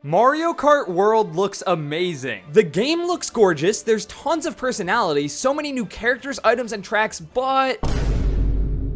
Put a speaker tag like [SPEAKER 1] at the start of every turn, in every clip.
[SPEAKER 1] Mario Kart World looks amazing. The game looks gorgeous, there's tons of personality, so many new characters, items, and tracks, but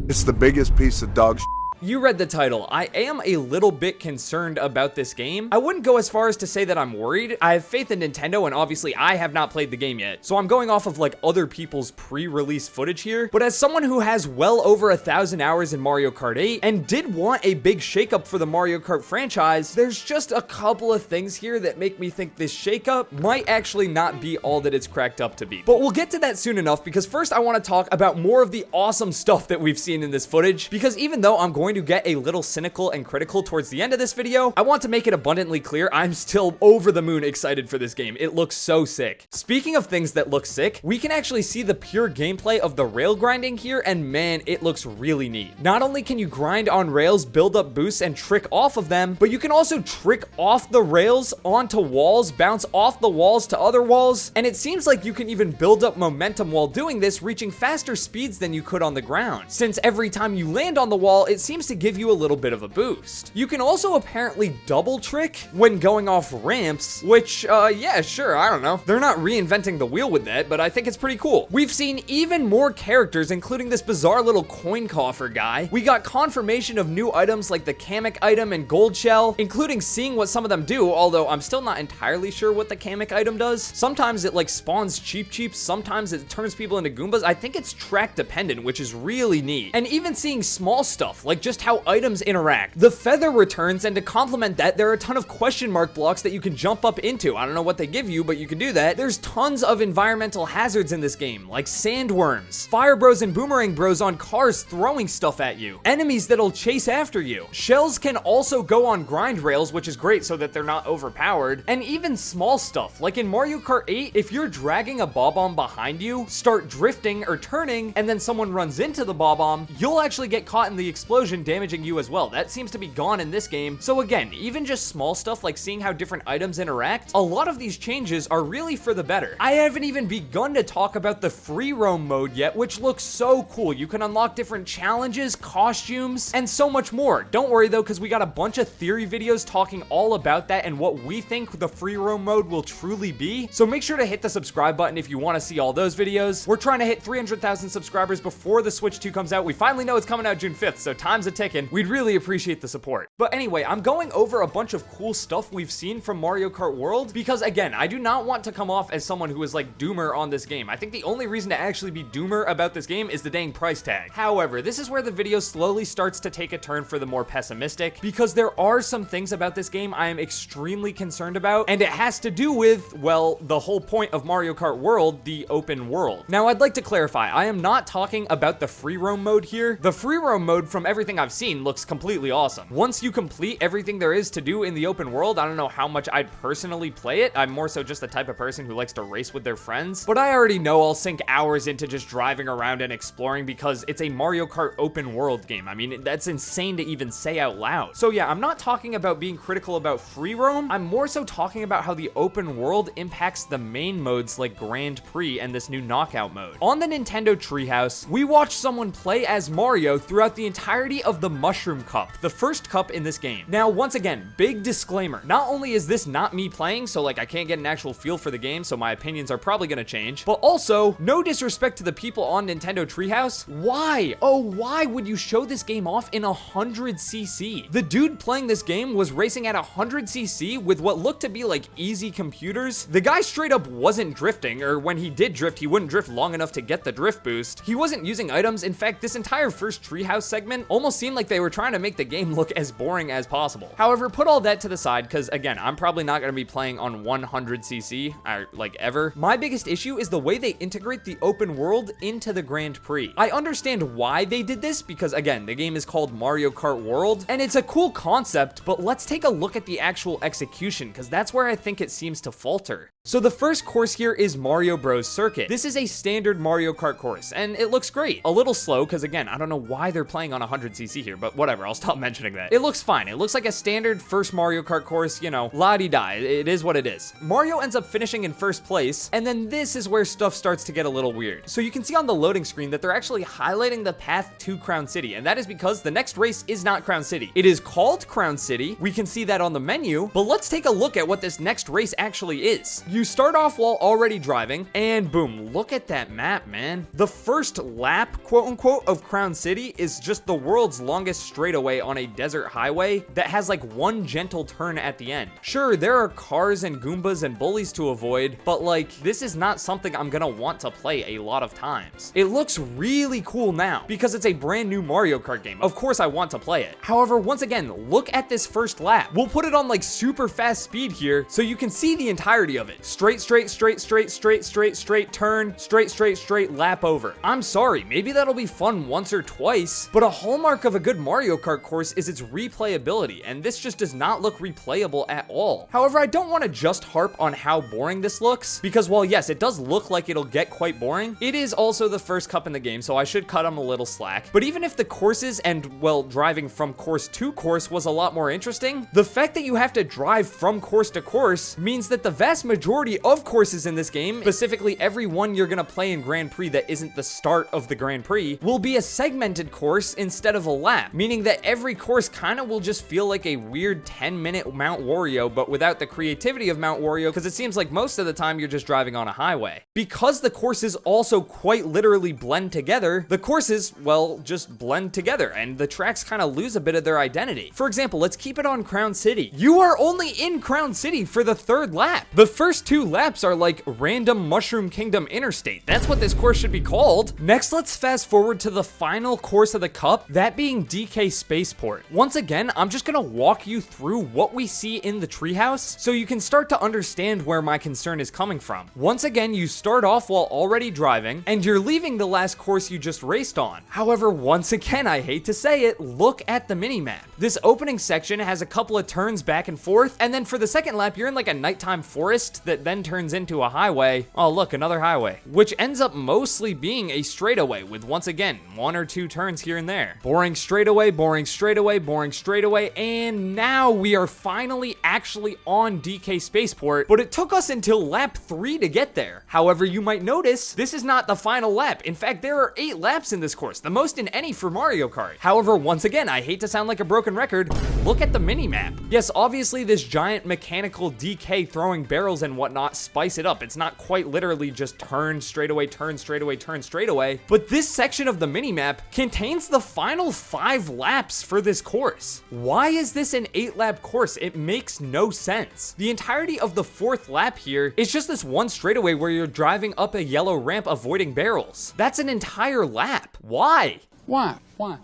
[SPEAKER 2] it's the biggest piece of dog shit.
[SPEAKER 1] You read the title. I am a little bit concerned about this game. I wouldn't go as far as to say that I'm worried. I have faith in Nintendo, and obviously I have not played the game yet. So I'm going off of like other people's pre-release footage here. But as someone who has well over 1,000 hours in Mario Kart 8 and did want a big shakeup for the Mario Kart franchise, there's just a couple of things here that make me think this shakeup might actually not be all that it's cracked up to be. But we'll get to that soon enough, because first I want to talk about more of the awesome stuff that we've seen in this footage, because even though I'm going to get a little cynical and critical towards the end of this video, I want to make it abundantly clear I'm still over the moon excited for this game. It looks so sick. Speaking of things that look sick, we can actually see the pure gameplay of the rail grinding here, and man, it looks really neat. Not only can you grind on rails, build up boosts, and trick off of them, but you can also trick off the rails onto walls, bounce off the walls to other walls, and it seems like you can even build up momentum while doing this, reaching faster speeds than you could on the ground. Since every time you land on the wall, it seems to give you a little bit of a boost. You can also apparently double trick when going off ramps, which, yeah, sure, I don't know. They're not reinventing the wheel with that, but I think it's pretty cool. We've seen even more characters, including this bizarre little coin coffer guy. We got confirmation of new items like the Kamek item and Gold Shell, including seeing what some of them do, although I'm still not entirely sure what the Kamek item does. Sometimes it like spawns Cheep, sometimes it turns people into Goombas. I think it's track dependent, which is really neat. And even seeing small stuff, like just how items interact. The feather returns, and to complement that, there are a ton of question mark blocks that you can jump up into. I don't know what they give you, but you can do that. There's tons of environmental hazards in this game, like sandworms, fire bros and boomerang bros on cars throwing stuff at you, enemies that'll chase after you. Shells can also go on grind rails, which is great so that they're not overpowered, and even small stuff, like in Mario Kart 8, if you're dragging a bob-omb behind you, start drifting or turning, and then someone runs into the bob-omb, you'll actually get caught in the explosion, damaging you as well. That seems to be gone in this game. So again, even just small stuff like seeing how different items interact, a lot of these changes are really for the better. I haven't even begun to talk about the free roam mode yet, which looks so cool. You can unlock different challenges, costumes, and so much more. Don't worry though, because we got a bunch of theory videos talking all about that and what we think the free roam mode will truly be. So make sure to hit the subscribe button if you want to see all those videos. We're trying to hit 300,000 subscribers before the Switch 2 comes out. We finally know it's coming out June 5th, so time's a ticking. We'd really appreciate the support. But anyway, I'm going over a bunch of cool stuff we've seen from Mario Kart World, because again, I do not want to come off as someone who is like doomer on this game. I think the only reason to actually be doomer about this game is the dang price tag. However, this is where the video slowly starts to take a turn for the more pessimistic, because there are some things about this game I am extremely concerned about, and it has to do with, well, the whole point of Mario Kart World, the open world. Now, I'd like to clarify, I am not talking about the free roam mode here. The free roam mode, from everything I've seen, looks completely awesome. Once you complete everything there is to do in the open world, I don't know how much I'd personally play it. I'm more so just the type of person who likes to race with their friends, but I already know I'll sink hours into just driving around and exploring because it's a Mario Kart open world game. I mean, that's insane to even say out loud. So yeah, I'm not talking about being critical about free roam. I'm more so talking about how the open world impacts the main modes like Grand Prix and this new knockout mode. On the Nintendo Treehouse, we watched someone play as Mario throughout the entirety of the Mushroom Cup, the first cup in this game. Now, once again, big disclaimer, not only is this not me playing, so like I can't get an actual feel for the game, so my opinions are probably gonna change, but also, no disrespect to the people on Nintendo Treehouse, why? Oh, why would you show this game off in 100cc? The dude playing this game was racing at 100cc with what looked to be like easy computers. The guy straight up wasn't drifting, or when he did drift, he wouldn't drift long enough to get the drift boost. He wasn't using items. In fact, this entire first Treehouse segment almost seemed like they were trying to make the game look as boring as possible. However, put all that to the side, because again, I'm probably not going to be playing on 100cc, like ever. My biggest issue is the way they integrate the open world into the Grand Prix. I understand why they did this, because again, the game is called Mario Kart World, and it's a cool concept, but let's take a look at the actual execution, because that's where I think it seems to falter. So the first course here is Mario Bros. Circuit. This is a standard Mario Kart course, and it looks great. A little slow, because again, I don't know why they're playing on 100cc here, but whatever, I'll stop mentioning that. It looks fine. It looks like a standard first Mario Kart course, you know, la-di-da. It is what it is. Mario ends up finishing in first place, and then this is where stuff starts to get a little weird. So you can see on the loading screen that they're actually highlighting the path to Crown City, and that is because the next race is not Crown City. It is called Crown City. We can see that on the menu, but let's take a look at what this next race actually is. You start off while already driving, and boom, look at that map, man. The first lap, quote unquote, of Crown City is just the world's longest straightaway on a desert highway that has like one gentle turn at the end. Sure, there are cars and Goombas and bullies to avoid, but like, this is not something I'm gonna want to play a lot of times. It looks really cool now because it's a brand new Mario Kart game. Of course I want to play it. However, once again, look at this first lap. We'll put it on like super fast speed here so you can see the entirety of it. Straight, straight, straight, straight, straight, straight, straight, turn, straight, straight, straight, lap over. I'm sorry, maybe that'll be fun once or twice, but a hallmark of a good Mario Kart course is its replayability, and this just does not look replayable at all. However, I don't want to just harp on how boring this looks, because while yes, it does look like it'll get quite boring, it is also the first cup in the game, so I should cut them a little slack. But even if the courses and, well, driving from course to course was a lot more interesting, the fact that you have to drive from course to course means that the vast majority of courses in this game, specifically every one you're gonna play in Grand Prix that isn't the start of the Grand Prix, will be a segmented course instead of a lap, meaning that every course kind of will just feel like a weird 10-minute Mount Wario, but without the creativity of Mount Wario, because it seems like most of the time you're just driving on a highway. Because the courses also quite literally blend together, the courses, well, just blend together, and the tracks kind of lose a bit of their identity. For example, let's keep it on Crown City. You are only in Crown City for the third lap. The first two laps are like random Mushroom Kingdom Interstate. That's what this course should be called. Next, let's fast forward to the final course of the cup, that being DK Spaceport. Once again, I'm just gonna walk you through what we see in the treehouse so you can start to understand where my concern is coming from. Once again, you start off while already driving, and you're leaving the last course you just raced on. However, once again, I hate to say it, look at the mini-map. This opening section has a couple of turns back and forth, and then for the second lap, you're in like a nighttime forest that then turns into a highway. Oh, look, another highway, which ends up mostly being a straightaway with, once again, one or two turns here and there. Boring straightaway, boring straightaway, boring straightaway, and now we are finally actually on DK Spaceport, but it took us until lap 3 to get there. However, you might notice this is not the final lap. In fact, there are 8 laps in this course, the most in any for Mario Kart. However, once again, I hate to sound like a broken record, look at the mini-map. Yes, obviously this giant mechanical DK throwing barrels and whatnot spice it up. It's not quite literally just turn straightaway, turn straightaway, turn straightaway, but this section of the mini-map contains the final 5 laps for this course. Why is this an 8-lap course? It makes no sense. The entirety of the 4th lap here is just this one straightaway where you're driving up a yellow ramp avoiding barrels. That's an entire lap. Why?
[SPEAKER 3] Why? Why?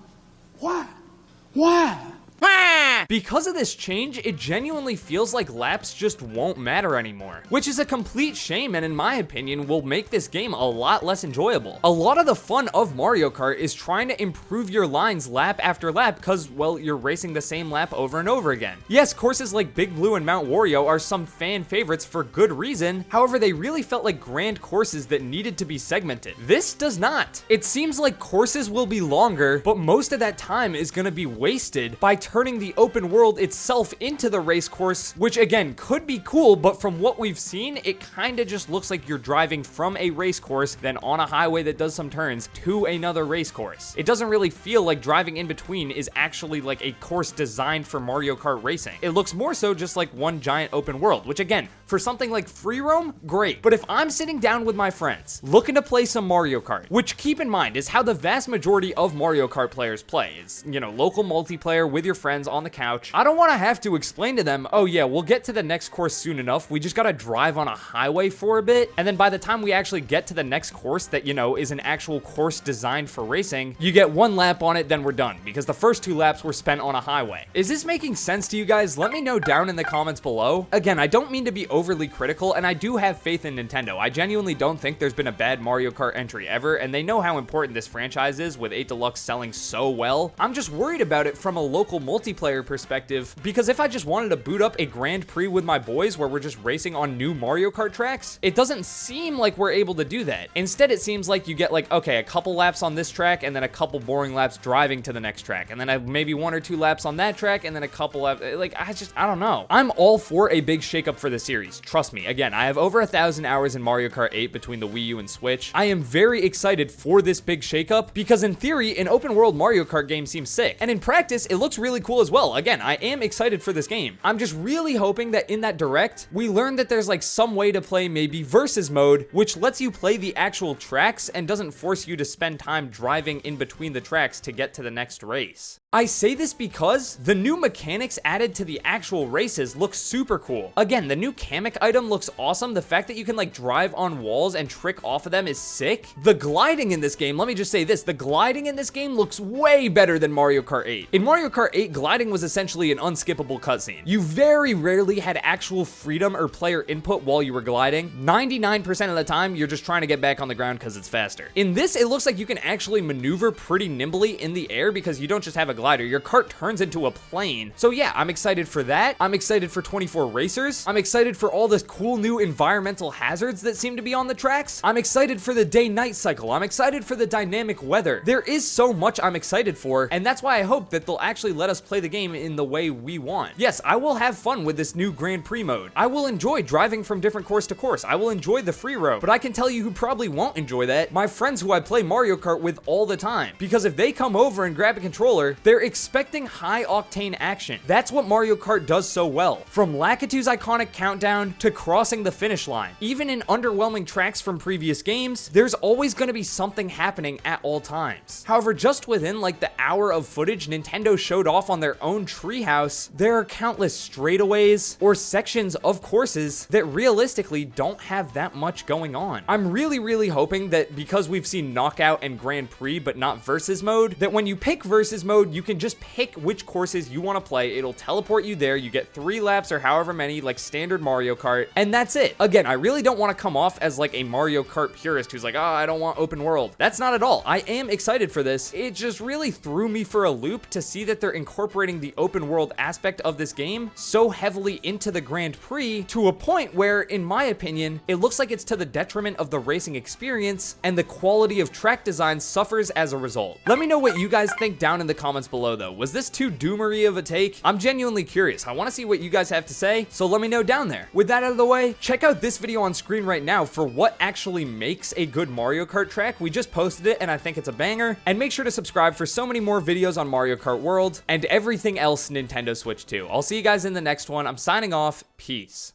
[SPEAKER 3] Why? Why?
[SPEAKER 1] Because of this change, it genuinely feels like laps just won't matter anymore, which is a complete shame and in my opinion will make this game a lot less enjoyable. A lot of the fun of Mario Kart is trying to improve your lines lap after lap because, well, you're racing the same lap over and over again. Yes, courses like Big Blue and Mount Wario are some fan favorites for good reason, however, they really felt like grand courses that needed to be segmented. This does not. It seems like courses will be longer, but most of that time is going to be wasted by turning the open world itself into the race course, which again could be cool, but from what we've seen, it kind of just looks like you're driving from a race course, then on a highway that does some turns to another race course. It doesn't really feel like driving in between is actually like a course designed for Mario Kart racing. It looks more so just like one giant open world, which again, for something like free roam, great. But if I'm sitting down with my friends, looking to play some Mario Kart, which keep in mind is how the vast majority of Mario Kart players play, is, you know, local multiplayer with your friends on the couch, I don't want to have to explain to them, oh yeah, we'll get to the next course soon enough, we just gotta drive on a highway for a bit, and then by the time we actually get to the next course that, you know, is an actual course designed for racing, you get one lap on it, then we're done, because the first 2 laps were spent on a highway. Is this making sense to you guys? Let me know down in the comments below. Again, I don't mean to be overly critical, and I do have faith in Nintendo. I genuinely don't think there's been a bad Mario Kart entry ever, and they know how important this franchise is with 8 Deluxe selling so well. I'm just worried about it from a local multiplayer perspective, because if I just wanted to boot up a Grand Prix with my boys where we're just racing on new Mario Kart tracks, it doesn't seem like we're able to do that. Instead, it seems like you get like, okay, a couple laps on this track and then a couple boring laps driving to the next track, and then maybe 1 or 2 laps on that track and then a couple laps. Like, I don't know. I'm all for a big shakeup for the series. Trust me. Again, I have over 1,000 hours in Mario Kart 8 between the Wii U and Switch. I am very excited for this big shakeup because in theory, an open world Mario Kart game seems sick. And in practice, it looks really cool as well. Again, I am excited for this game. I'm just really hoping that in that direct, we learn that there's like some way to play maybe versus mode, which lets you play the actual tracks and doesn't force you to spend time driving in between the tracks to get to the next race. I say this because the new mechanics added to the actual races look super cool. Again, the new Kamek item looks awesome. The fact that you can like drive on walls and trick off of them is sick. The gliding in this game, let me just say this, the gliding in this game looks way better than Mario Kart 8. In Mario Kart 8, gliding was essentially an unskippable cutscene. You very rarely had actual freedom or player input while you were gliding. 99% of the time, you're just trying to get back on the ground because it's faster. In this, it looks like you can actually maneuver pretty nimbly in the air because you don't just have a glider. Your cart turns into a plane. So yeah, I'm excited for that. I'm excited for 24 racers. I'm excited for all this cool new environmental hazards that seem to be on the tracks. I'm excited for the day-night cycle. I'm excited for the dynamic weather. There is so much I'm excited for, and that's why I hope that they'll actually let us play the game in the way we want. Yes, I will have fun with this new Grand Prix mode. I will enjoy driving from different course to course. I will enjoy the free roam, but I can tell you who probably won't enjoy that, my friends who I play Mario Kart with all the time. Because if they come over and grab a controller, they're expecting high octane action. That's what Mario Kart does so well. From Lakitu's iconic countdown to crossing the finish line. Even in underwhelming tracks from previous games, there's always going to be something happening at all times. However, just within like the hour of footage Nintendo showed off on their own treehouse, there are countless straightaways or sections of courses that realistically don't have that much going on. I'm really hoping that because we've seen Knockout and Grand Prix but not Versus mode, that when you pick Versus mode, you can just pick which courses you want to play. It'll teleport you there. You get 3 laps or however many like standard Mario Kart, and that's it. Again, I really don't want to come off as like a Mario Kart purist who's like, oh, I don't want open world. That's not at all. I am excited for this. It just really threw me for a loop to see that they're incorporating the open world aspect of this game so heavily into the Grand Prix to a point where, in my opinion, it looks like it's to the detriment of the racing experience, and the quality of track design suffers as a result. Let me know what you guys think down in the comments below though. Was this too doomery of a take? I'm genuinely curious. I want to see what you guys have to say, so let me know down there. With that out of the way, check out this video on screen right now for what actually makes a good Mario Kart track. We just posted it and I think it's a banger. And make sure to subscribe for so many more videos on Mario Kart World and everything else Nintendo Switch 2. I'll see you guys in the next one. I'm signing off. Peace.